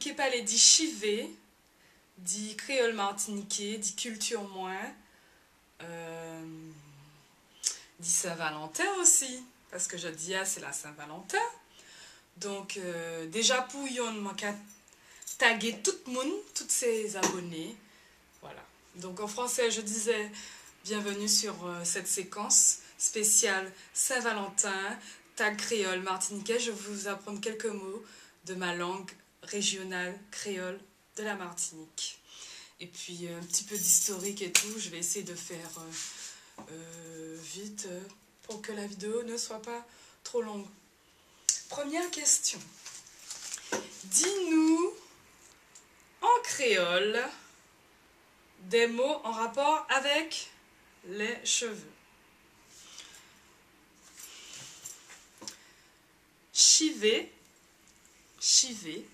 qui parle dit chivé, dit créole martiniquais, dit culture moins, dit Saint-Valentin aussi, parce que je dis c'est la Saint-Valentin. Donc déjà pour yon, manque à taguer tout le monde, tous ses abonnés. Voilà. Donc en français, je disais bienvenue sur cette séquence spéciale Saint-Valentin, tag créole martiniquais. Je vais vous apprendre quelques mots de ma langue régionale créole de la Martinique. Et puis un petit peu d'historique et tout. Je vais essayer de faire vite pour que la vidéo ne soit pas trop longue. Première question. Dis-nous en créole des mots en rapport avec les cheveux. Chivé, chivé,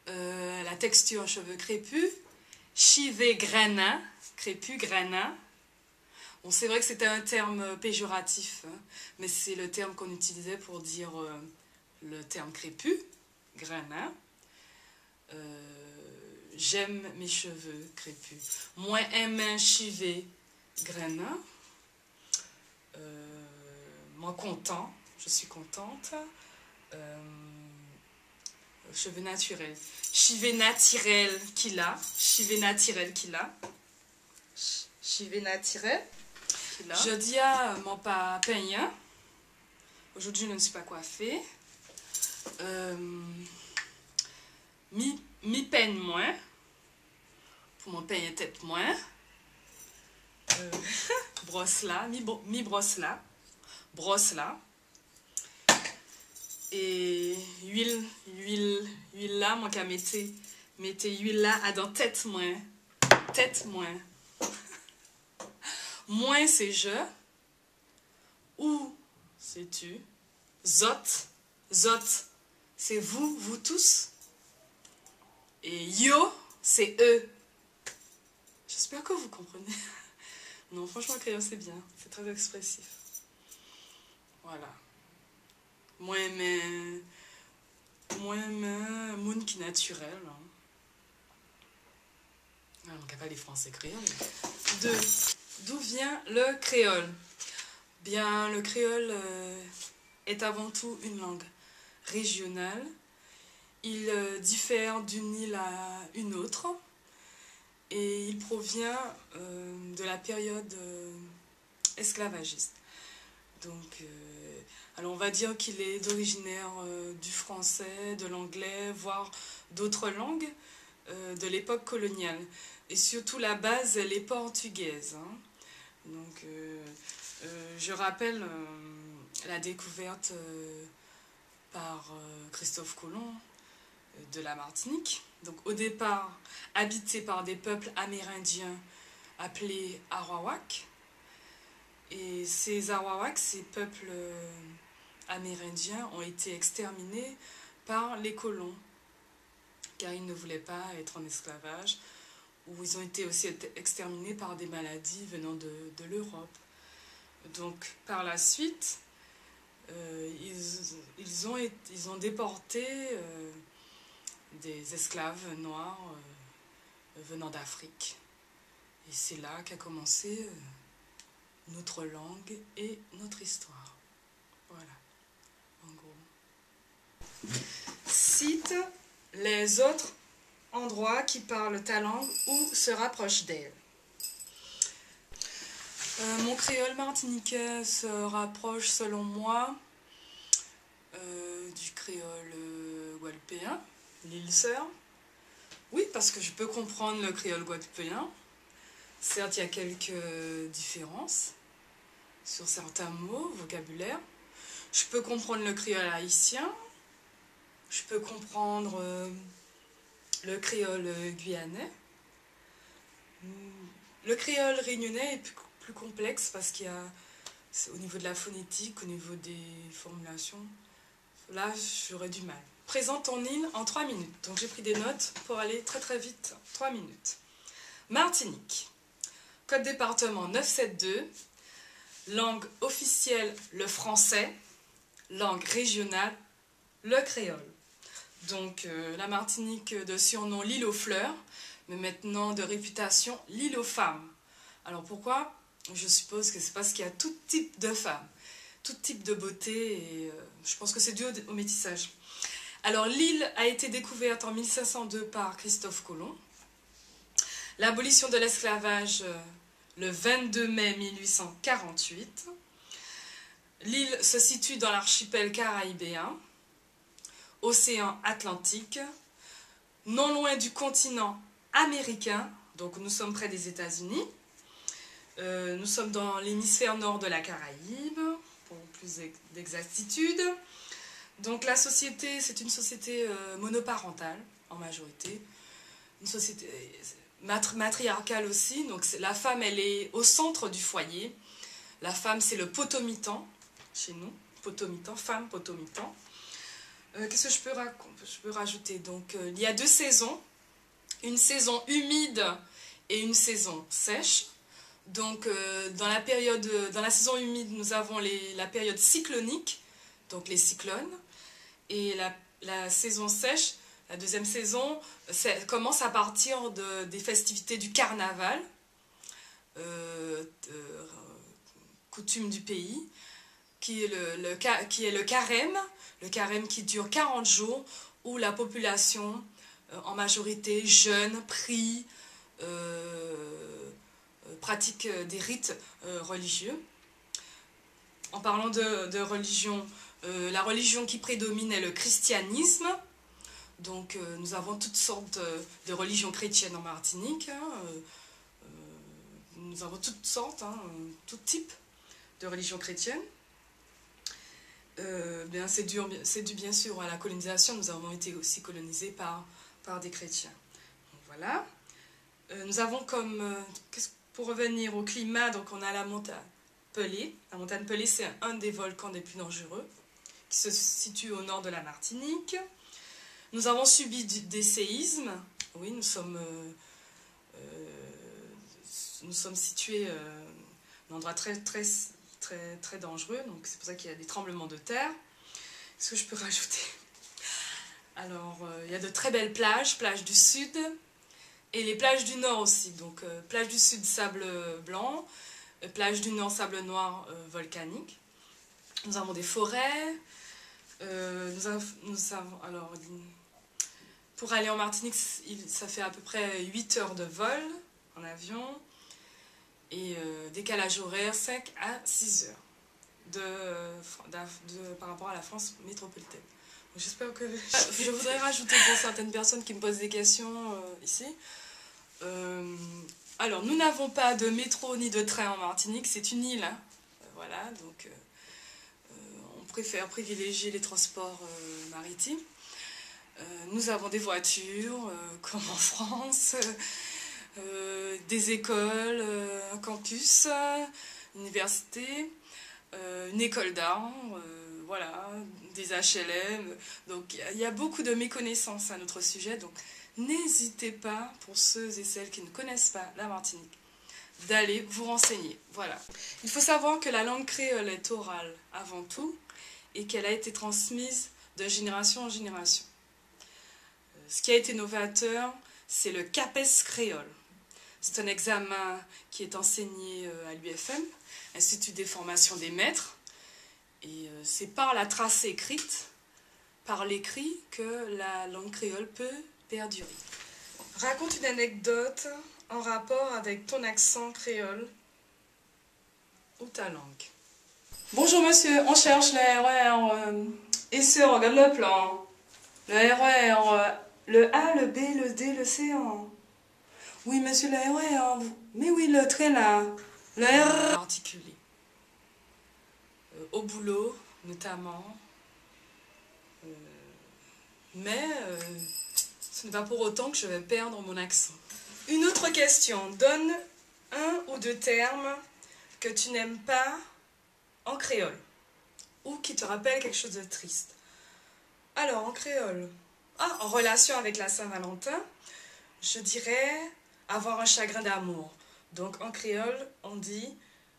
la texture cheveux crépus. Chivé, grainin, crépus, grainin. Bon, c'est vrai que c'était un terme péjoratif, hein, mais c'est le terme qu'on utilisait pour dire le terme crépus, grainin. J'aime mes cheveux crépus. Moi, aime chivé, grainin. Moi, content. Je suis contente. Cheveux naturels. Chivé naturel qu'il a. Chivé naturel qu'il a. Chivé naturel qu'il a. Je dis à mon pas peignin. Aujourd'hui, je ne suis pas coiffée. Mi peigne moins. Pour mon peigner tête moins. Brosse là. Mi brosse là. Brosse là. Et huile là, moi qu'à mettez huile là à dans tête moins. Tête moins. Moins c'est je. Ou c'est tu. Zot. Zot c'est vous, vous tous. Et yo c'est eux. J'espère que vous comprenez. Non, franchement, créole c'est bien. C'est très expressif. Voilà. Moi, moun qui naturel. Hein. Ah, on n'a pas les français créoles. D'où vient le créole? Bien, le créole est avant tout une langue régionale. Il diffère d'une île à une autre. Et il provient de la période esclavagiste. Donc, alors on va dire qu'il est originaire du français, de l'anglais, voire d'autres langues de l'époque coloniale. Et surtout la base, elle est portugaise. Hein. Donc je rappelle la découverte par Christophe Colomb de la Martinique. Donc au départ, habité par des peuples amérindiens appelés Arawak. Et ces Arawaks, ces peuples amérindiens, ont été exterminés par les colons, car ils ne voulaient pas être en esclavage, ou ils ont été aussi exterminés par des maladies venant de l'Europe. Donc par la suite, ils ont déporté des esclaves noirs venant d'Afrique. Et c'est là qu'a commencé notre langue et notre histoire. Voilà, en gros. Cite les autres endroits qui parlent ta langue ou se rapprochent d'elle. Mon créole martiniquais se rapproche, selon moi, du créole guadeloupéen, l'île Sœur. Oui, parce que je peux comprendre le créole guadeloupéen. Certes, il y a quelques différences sur certains mots, vocabulaire. Je peux comprendre le créole haïtien. Je peux comprendre le créole guyanais. Le créole réunionnais est plus complexe parce qu'il y a, au niveau de la phonétique, au niveau des formulations, là, j'aurais du mal. Présente ton île en 3 minutes. Donc, j'ai pris des notes pour aller très très vite. 3 minutes. Martinique. Code département 972. Langue officielle, le français. Langue régionale, le créole. Donc la Martinique de surnom l'île aux fleurs, mais maintenant de réputation l'île aux femmes. Alors pourquoi? Je suppose que c'est parce qu'il y a tout type de femmes, tout type de beauté, et je pense que c'est dû au métissage. Alors l'île a été découverte en 1502 par Christophe Colomb. L'abolition de l'esclavage le 22 mai 1848. L'île se situe dans l'archipel caraïbéen, océan Atlantique, non loin du continent américain, donc nous sommes près des États-Unis. Nous sommes dans l'hémisphère nord de la Caraïbe, pour plus d'exactitude. Donc la société, c'est une société monoparentale en majorité, une société matriarcale aussi, donc la femme elle est au centre du foyer. La femme c'est le potomitan chez nous, potomitan, femme potomitan. Qu'est-ce que je peux rajouter? Donc il y a deux saisons, une saison humide et une saison sèche. Donc dans la saison humide nous avons la période cyclonique, donc les cyclones, et la saison sèche, la deuxième saison, commence à partir des festivités du carnaval, coutume du pays, qui est le carême qui dure 40 jours, où la population, en majorité jeune, prie, pratique des rites religieux. En parlant de religion, la religion qui prédomine est le christianisme. Donc nous avons toutes sortes de religions chrétiennes en Martinique. Nous avons toutes sortes, tout type de religions chrétiennes. C'est dû bien sûr à la colonisation. Nous avons été aussi colonisés par des chrétiens. Donc, voilà. Nous avons pour revenir au climat, donc on a la montagne Pelée. La montagne Pelée, c'est un des volcans des plus dangereux, qui se situe au nord de la Martinique. Nous avons subi des séismes. Oui, nous sommes situés à un endroit très dangereux, donc c'est pour ça qu'il y a des tremblements de terre. Qu'est-ce que je peux rajouter? Alors, il y a de très belles plages du sud, et les plages du nord aussi. Donc, plage du sud, sable blanc, plage du nord, sable noir volcanique. Nous avons des forêts. Alors, pour aller en Martinique, ça fait à peu près 8 heures de vol en avion. Et décalage horaire 5 à 6 heures par rapport à la France métropolitaine. J'espère que... Je voudrais rajouter pour certaines personnes qui me posent des questions ici. Alors, nous n'avons pas de métro ni de train en Martinique, c'est une île. Voilà, donc on préfère privilégier les transports maritimes. Nous avons des voitures, comme en France, des écoles, un campus, une université, une école d'art, voilà, des HLM. Donc il y a beaucoup de méconnaissances à notre sujet, donc n'hésitez pas, pour ceux et celles qui ne connaissent pas la Martinique, d'aller vous renseigner. Voilà. Il faut savoir que la langue créole est orale avant tout et qu'elle a été transmise de génération en génération. Ce qui a été novateur, c'est le CAPES créole. C'est un examen qui est enseigné à l'UFM, Institut des formations des maîtres, et c'est par la trace écrite, par l'écrit, que la langue créole peut perdurer. Raconte une anecdote en rapport avec ton accent créole ou ta langue. Bonjour monsieur, on cherche le RER. Ici, on regarde le plan. Le RER, le A, le B, le D, le C. Oui, monsieur, le RER. Mais oui, le train là. Le RER. Articulé. Au boulot, notamment. Mais ce n'est pas pour autant que je vais perdre mon accent. Une autre question. Donne un ou deux termes que tu n'aimes pas en créole ou qui te rappellent quelque chose de triste. Alors, en créole, en relation avec la Saint-Valentin, je dirais avoir un chagrin d'amour. Donc, en créole, on dit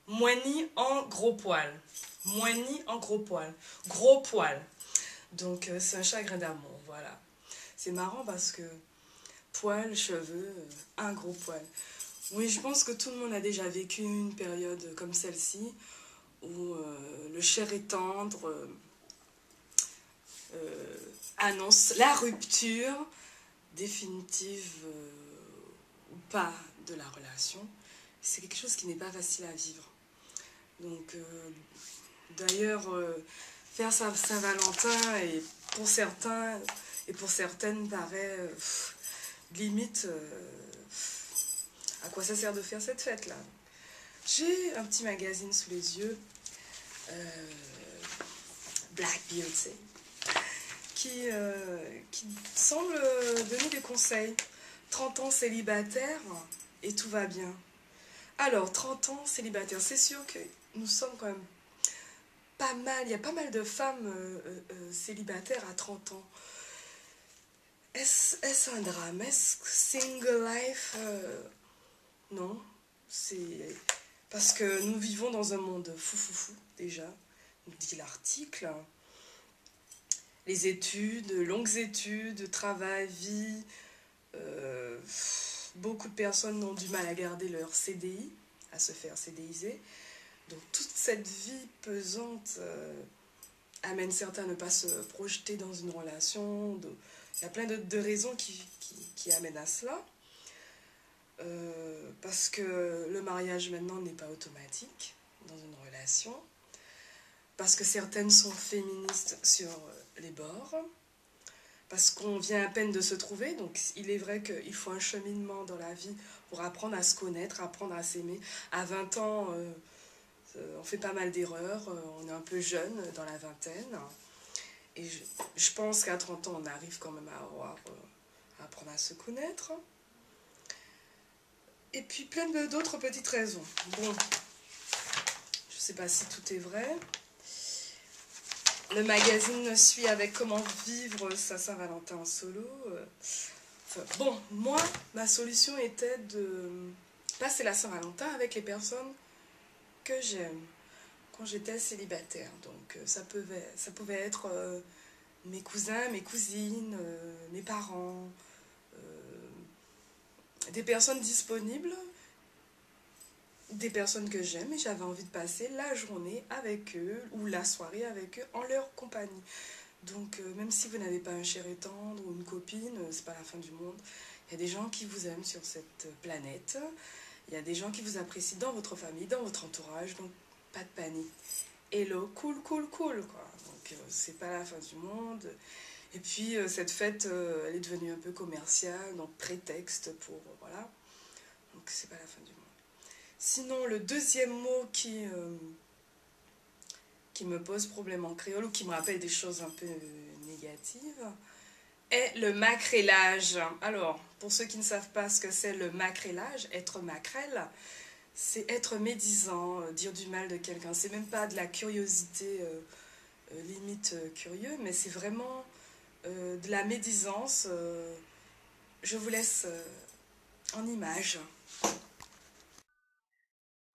moigni en gros poil. Moigni en gros poil. Gros poil. Donc, c'est un chagrin d'amour, voilà. C'est marrant parce que poils, cheveux, un gros poil. Oui, je pense que tout le monde a déjà vécu une période comme celle-ci où le cher et tendre annonce la rupture définitive ou pas de la relation. C'est quelque chose qui n'est pas facile à vivre. Donc, d'ailleurs, faire Saint-Valentin et pour certains et pour certaines paraît limite à quoi ça sert de faire cette fête-là. J'ai un petit magazine sous les yeux, Black Beauty, qui semble donner des conseils. 30 ans célibataire et tout va bien. Alors, 30 ans célibataire, c'est sûr que nous sommes quand même pas mal, il y a pas mal de femmes célibataires à 30 ans. Est-ce un drame? Est-ce que single life non, c'est parce que nous vivons dans un monde fou, déjà, nous dit l'article. Les études, longues études, travail, vie, beaucoup de personnes ont du mal à garder leur CDI, à se faire CDIser. Donc toute cette vie pesante amène certains à ne pas se projeter dans une relation. Il y a plein de raisons qui amènent à cela. Parce que le mariage maintenant n'est pas automatique dans une relation. Parce que certaines sont féministes sur les bords. Parce qu'on vient à peine de se trouver. Donc il est vrai qu'il faut un cheminement dans la vie pour apprendre à se connaître, apprendre à s'aimer. À 20 ans... on fait pas mal d'erreurs, on est un peu jeune dans la vingtaine. Et je pense qu'à 30 ans, on arrive quand même à apprendre à se connaître. Et puis plein d'autres petites raisons. Bon, je sais pas si tout est vrai. Le magazine suit avec comment vivre sa Saint-Valentin en solo. Bon, moi, ma solution était de passer la Saint-Valentin avec les personnes que j'aime quand j'étais célibataire. Donc ça pouvait être mes cousins, mes cousines, mes parents, des personnes disponibles, des personnes que j'aime et j'avais envie de passer la journée avec eux ou la soirée avec eux en leur compagnie. Donc même si vous n'avez pas un cher et tendre ou une copine, c'est pas la fin du monde. Il y a des gens qui vous aiment sur cette planète. Il y a des gens qui vous apprécient dans votre famille, dans votre entourage, donc pas de panique. Hello, cool, quoi. Donc c'est pas la fin du monde. Et puis cette fête, elle est devenue un peu commerciale, donc prétexte pour, voilà. Donc c'est pas la fin du monde. Sinon, le deuxième mot qui me pose problème en créole, ou qui me rappelle des choses un peu négatives, est le macrélage. Alors, pour ceux qui ne savent pas ce que c'est le macrélage, être macrel, c'est être médisant, dire du mal de quelqu'un. C'est même pas de la curiosité, limite curieux, mais c'est vraiment de la médisance. Je vous laisse en image.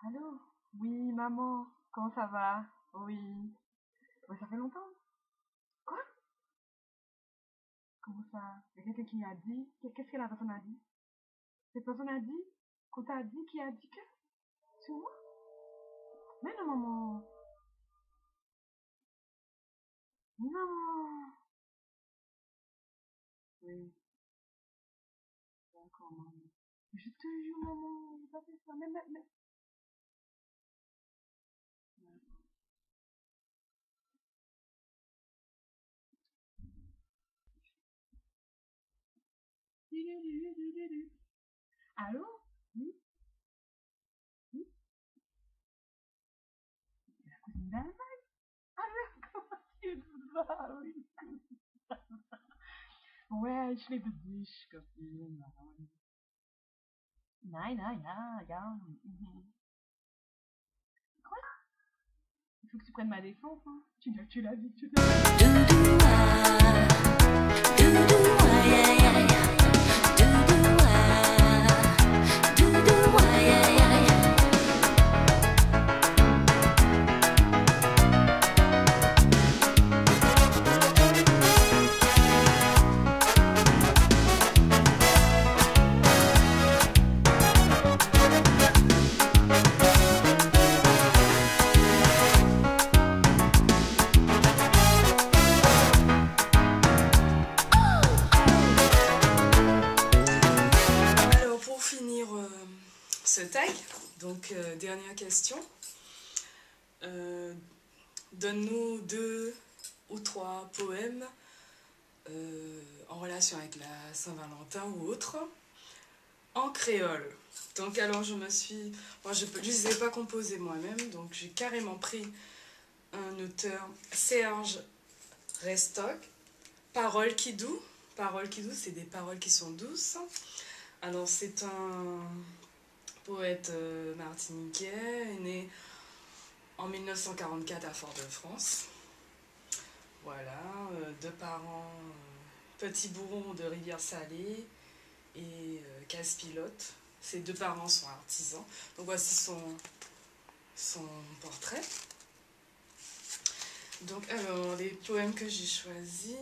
Allô? Oui, maman, comment ça va? Oui. Ouais, ça fait longtemps. Quoi? Comment ça? Il y a quelqu'un qui a dit? Qu'est-ce que la personne a dit? Cette personne a dit? Qu'on t'a dit? Qui a dit que? Sur moi? Mais non, maman. Non. Oui, d'accord, maman. Je te jure, maman, j'ai pas fait ça. Mais. Allô? Oui? Oui? C'est la cousine d'Allemagne? Ah, d'accord, tu vas, oui. Ouais, ich liebe dich, Cousine. Nein, ja, ja. Quoi? Il faut que tu prennes ma défense, hein. Tu l'as dit, tu l'as dit. ce tag. Donc, dernière question. Donne-nous 2 ou 3 poèmes en relation avec la Saint-Valentin ou autre, en créole. Donc alors je ne les ai pas composés moi-même, donc j'ai carrément pris un auteur, Serge Restock, Paroles qui doux. Paroles qui doux, c'est des paroles qui sont douces. Alors c'est un poète martiniquais, né en 1944 à Fort-de-France. Voilà, 2 parents, petit bourron de Rivière-Salée et casse-pilote. Ses 2 parents sont artisans. Donc voici son portrait. Donc alors, les poèmes que j'ai choisis.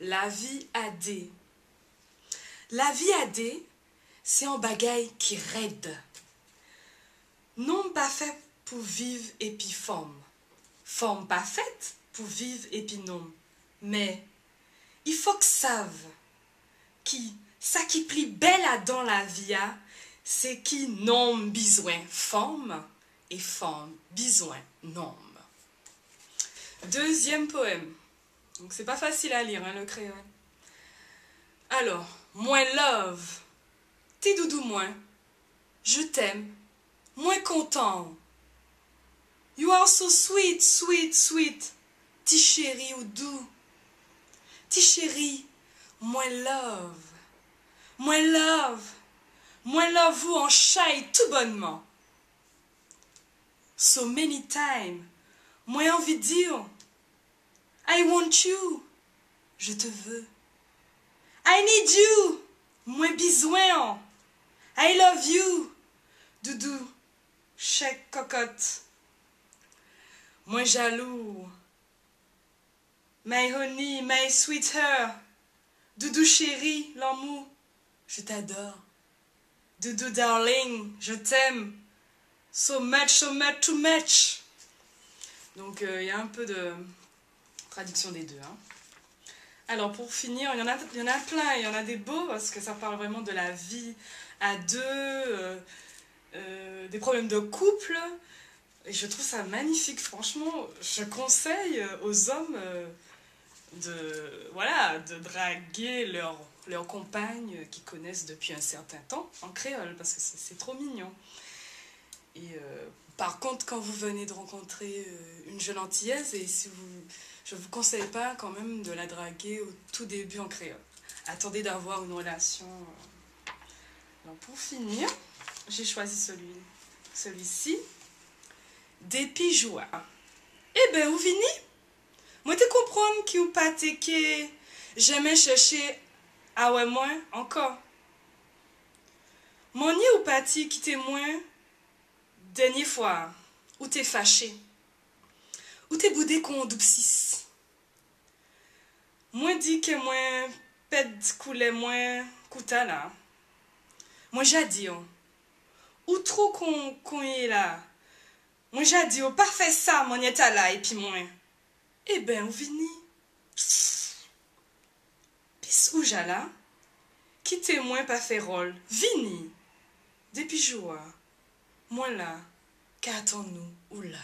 La vie à dé. La vie à dé, c'est un bagaille qui raide. Non pas fait pour vivre et puis forme. Forme pas faite pour vivre et puis non. Mais il faut que savent ça qui plie belle à dans la vie, c'est qui nomme besoin forme et forme besoin nomme. Deuxième poème. Donc c'est pas facile à lire, hein, le créole. Alors, moins love, t'es doudou moins, je t'aime, moins content. You are so sweet, sweet, sweet, ti chéri ou doux. Ti chéri, moins love. Moins love vous en chaille tout bonnement. So many time, moins envie de dire, I want you, je te veux. I need you, moins besoin. I love you, doudou, chèque cocotte. Moins jaloux, my honey, my sweetheart, doudou chéri, l'amour. Je t'adore. Doudou darling, je t'aime. So much, too much. Donc il y a un peu de traduction des deux. Hein. Alors pour finir, il y en a plein, il y en a des beaux parce que ça parle vraiment de la vie à deux, des problèmes de couple. Et je trouve ça magnifique, franchement. Je conseille aux hommes de draguer leur compagne qu'ils connaissent depuis un certain temps en créole, parce que c'est trop mignon. Et par contre, quand vous venez de rencontrer une jeune antillaise, je ne vous conseille pas quand même de la draguer au tout début en créole. Attendez d'avoir une relation. Alors pour finir, j'ai choisi celui-ci. Dépit joie. Eh ben, vous vini? Moi, te comprendre qui ou pas que j'aimais chercher ah ouais moi encore. Mon ni ou parti qui témoin dernière fois ou t'es fâché ou t'es boudé qu'on doupsis. Moi dit que moi pède coulait moins kouta là. Moi j'ai dit ou trop qu'on est là. Moi j'ai dit parfait ça mon état là et puis moi. Eh ben ou vini. Pis ou jala, qui témoin pas fait rôle, vini, depuis joie, moi là, qu'attends-nous ou là.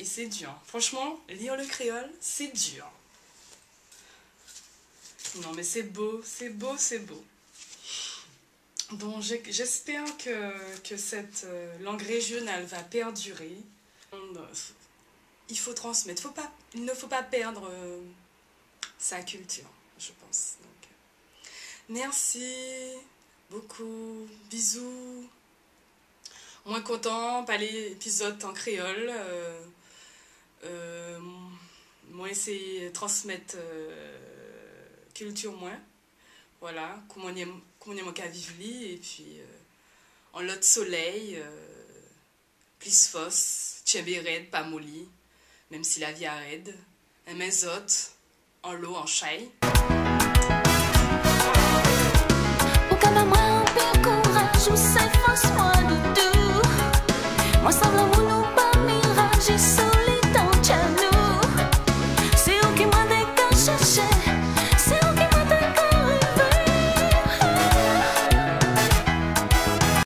Et c'est dur, franchement, lire le créole, c'est dur. Non mais c'est beau, c'est beau, c'est beau. Donc j'espère que cette langue régionale va perdurer. Il faut transmettre, il ne faut pas perdre sa culture, je pense. Donc, merci beaucoup, bisous. Moins content, pas l'épisode en créole. Moi, essayer de transmettre culture moins. Voilà, comment on est qu'à vivre et puis en l'autre soleil, plus fausse, tchébéred, pas molly, même si la vie arrête. Et mes autres, en l'eau, en chaille.